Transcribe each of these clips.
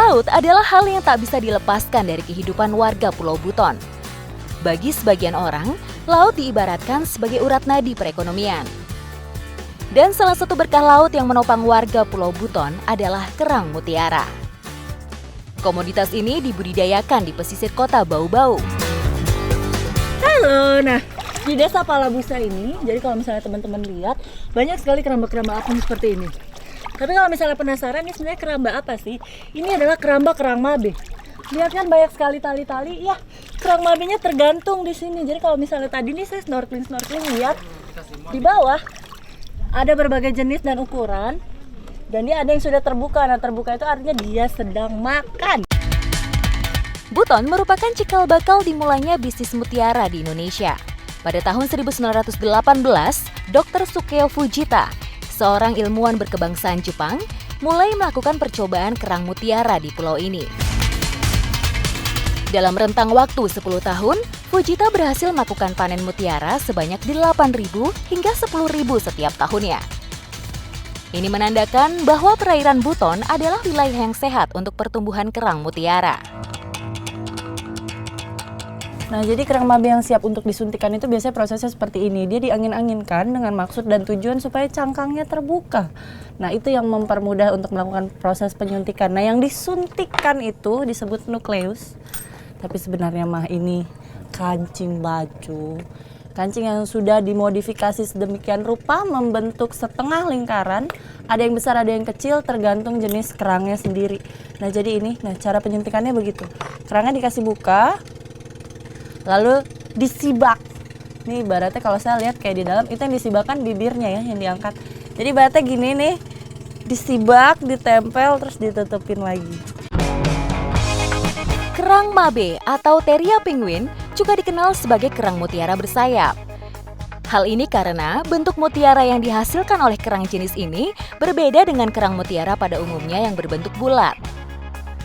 Laut adalah hal yang tak bisa dilepaskan dari kehidupan warga Pulau Buton. Bagi sebagian orang, laut diibaratkan sebagai urat nadi perekonomian. Dan salah satu berkah laut yang menopang warga Pulau Buton adalah kerang mutiara. Komoditas ini dibudidayakan di pesisir kota Bau-Bau. Halo, nah di desa Palabusa ini, jadi kalau misalnya teman-teman lihat, banyak sekali keramba-keramba apung seperti ini. Tapi kalau misalnya penasaran, ini sebenarnya keramba apa sih? Ini adalah keramba kerang mabe. Lihat kan banyak sekali tali-tali, ya kerang mabenya tergantung di sini. Jadi kalau misalnya tadi nih saya snorkeling lihat di bawah ada berbagai jenis dan ukuran, dan dia ada yang sudah terbuka. Nah terbuka itu artinya dia sedang makan. Buton merupakan cikal bakal dimulainya bisnis mutiara di Indonesia. Pada tahun 1918, Dr. Sukeo Fujita, seorang ilmuwan berkebangsaan Jepang, mulai melakukan percobaan kerang mutiara di pulau ini. Dalam rentang waktu 10 tahun, Fujita berhasil melakukan panen mutiara sebanyak 8.000 hingga 10.000 setiap tahunnya. Ini menandakan bahwa perairan Buton adalah wilayah yang sehat untuk pertumbuhan kerang mutiara. Nah, jadi kerang mabe yang siap untuk disuntikan itu biasanya prosesnya seperti ini. Dia diangin-anginkan dengan maksud dan tujuan supaya cangkangnya terbuka. Nah, itu yang mempermudah untuk melakukan proses penyuntikan. Nah, yang disuntikan itu disebut nukleus. Tapi sebenarnya mah ini kancing baju. Kancing yang sudah dimodifikasi sedemikian rupa membentuk setengah lingkaran. Ada yang besar, ada yang kecil, tergantung jenis kerangnya sendiri. Nah, jadi ini, cara penyuntikannya begitu. Kerangnya dikasih buka, lalu disibak. Nih ibaratnya kalau saya lihat kayak di dalam itu yang disibakkan bibirnya ya yang diangkat. Jadi ibaratnya gini nih, disibak, ditempel, terus ditutupin lagi. Kerang mabe atau Theria penguin juga dikenal sebagai kerang mutiara bersayap. Hal ini karena bentuk mutiara yang dihasilkan oleh kerang jenis ini berbeda dengan kerang mutiara pada umumnya yang berbentuk bulat.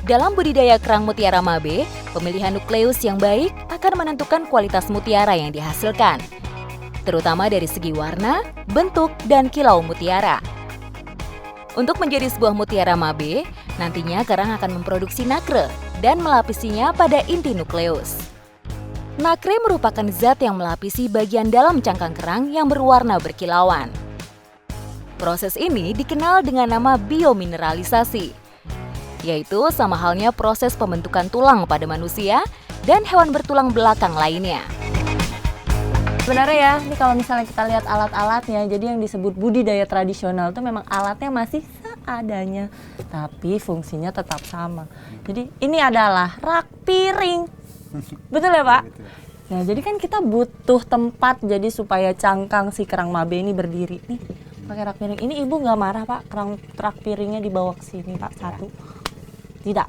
Dalam budidaya kerang mutiara mabe, pemilihan nukleus yang baik akan menentukan kualitas mutiara yang dihasilkan, terutama dari segi warna, bentuk, dan kilau mutiara. Untuk menjadi sebuah mutiara mabe, nantinya kerang akan memproduksi nacre dan melapisinya pada inti nukleus. Nacre merupakan zat yang melapisi bagian dalam cangkang kerang yang berwarna berkilauan. Proses ini dikenal dengan nama biomineralisasi, yaitu sama halnya proses pembentukan tulang pada manusia dan hewan bertulang belakang lainnya. Sebenarnya ya, ini kalau misalnya kita lihat alat-alatnya, jadi yang disebut budidaya tradisional itu memang alatnya masih seadanya, tapi fungsinya tetap sama. Jadi ini adalah rak piring. Betul ya Pak? Nah jadi kan kita butuh tempat jadi supaya cangkang si kerang mabe ini berdiri. Nih pakai rak piring. Ini ibu nggak marah Pak, kerang rak piringnya dibawa ke sini Pak satu? Tidak.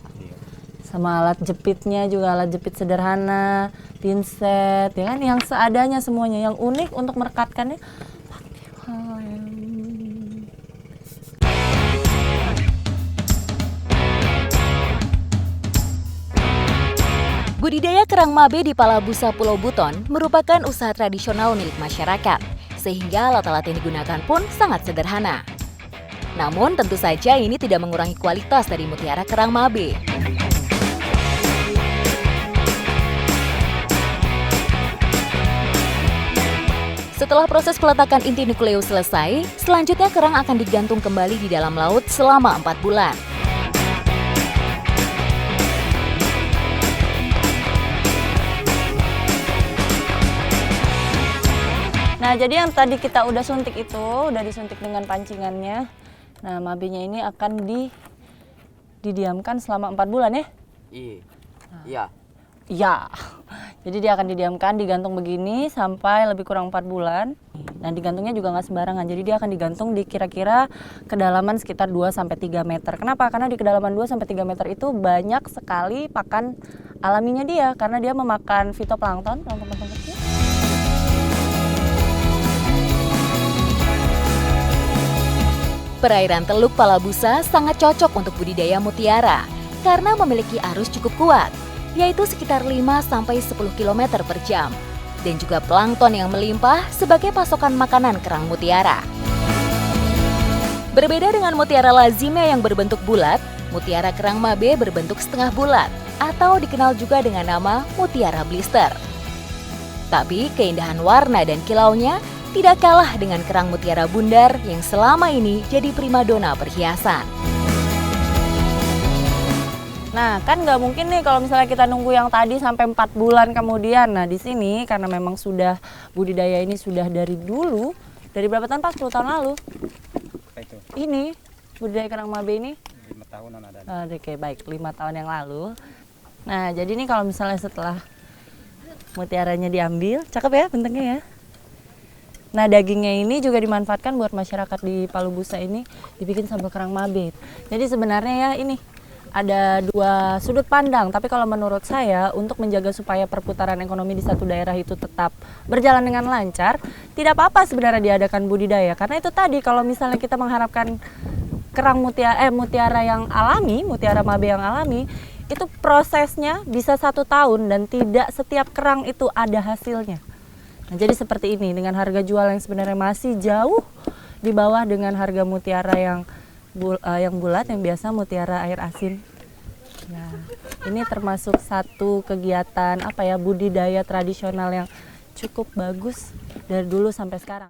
Sama alat jepitnya juga alat jepit sederhana, pinset, ya kan, yang seadanya semuanya. Yang unik untuk merekatkannya pakai lem. Budidaya kerang mabe di Palabusa Pulau Buton merupakan usaha tradisional milik masyarakat, sehingga alat-alat yang digunakan pun sangat sederhana. Namun tentu saja ini tidak mengurangi kualitas dari mutiara kerang mabe. Setelah proses peletakan inti nukleus selesai, selanjutnya kerang akan digantung kembali di dalam laut selama 4 bulan. Nah, jadi yang tadi kita udah suntik itu, udah disuntik dengan pancingannya. Nah, mabenya ini akan didiamkan selama 4 bulan ya? Iya. Iya. Jadi dia akan didiamkan, digantung begini sampai lebih kurang 4 bulan. Dan digantungnya juga nggak sembarangan. Jadi dia akan digantung di kira-kira kedalaman sekitar 2-3 meter. Kenapa? Karena di kedalaman 2-3 meter itu banyak sekali pakan alaminya dia. Karena dia memakan fitoplankton, plankton kecil. Perairan Teluk Palabusa sangat cocok untuk budidaya mutiara karena memiliki arus cukup kuat, yaitu sekitar 5-10 km per jam, dan juga plankton yang melimpah sebagai pasokan makanan kerang mutiara. Berbeda dengan mutiara lazimnya yang berbentuk bulat, Mutiara kerang mabe berbentuk setengah bulat atau dikenal juga dengan nama mutiara blister. Tapi keindahan warna dan kilaunya tidak kalah dengan kerang mutiara bundar yang selama ini jadi primadona perhiasan. Nah, kan nggak mungkin nih kalau misalnya kita nunggu yang tadi sampai 4 bulan kemudian. Nah, di sini karena memang sudah budidaya ini sudah dari dulu, dari berapa tahun? 40 tahun lalu. Apa itu? Ini budidaya kerang mabe ini 5 tahunan ada. Oke, baik, 5 tahun yang lalu. Nah, jadi ini kalau misalnya setelah mutiaranya diambil, cakep ya bentuknya ya. Nah, dagingnya ini juga dimanfaatkan buat masyarakat di Palu Busa ini dibikin sambal kerang mabe. Jadi sebenarnya ya ini ada dua sudut pandang, tapi kalau menurut saya untuk menjaga supaya perputaran ekonomi di satu daerah itu tetap berjalan dengan lancar, tidak apa-apa sebenarnya diadakan budidaya. Karena itu tadi kalau misalnya kita mengharapkan kerang mutiara yang alami, mutiara mabe yang alami, itu prosesnya bisa 1 tahun dan tidak setiap kerang itu ada hasilnya. Nah, jadi seperti ini dengan harga jual yang sebenarnya masih jauh di bawah dengan harga mutiara yang bulat, yang biasa mutiara air asin. Nah, ini termasuk satu kegiatan budidaya tradisional yang cukup bagus dari dulu sampai sekarang.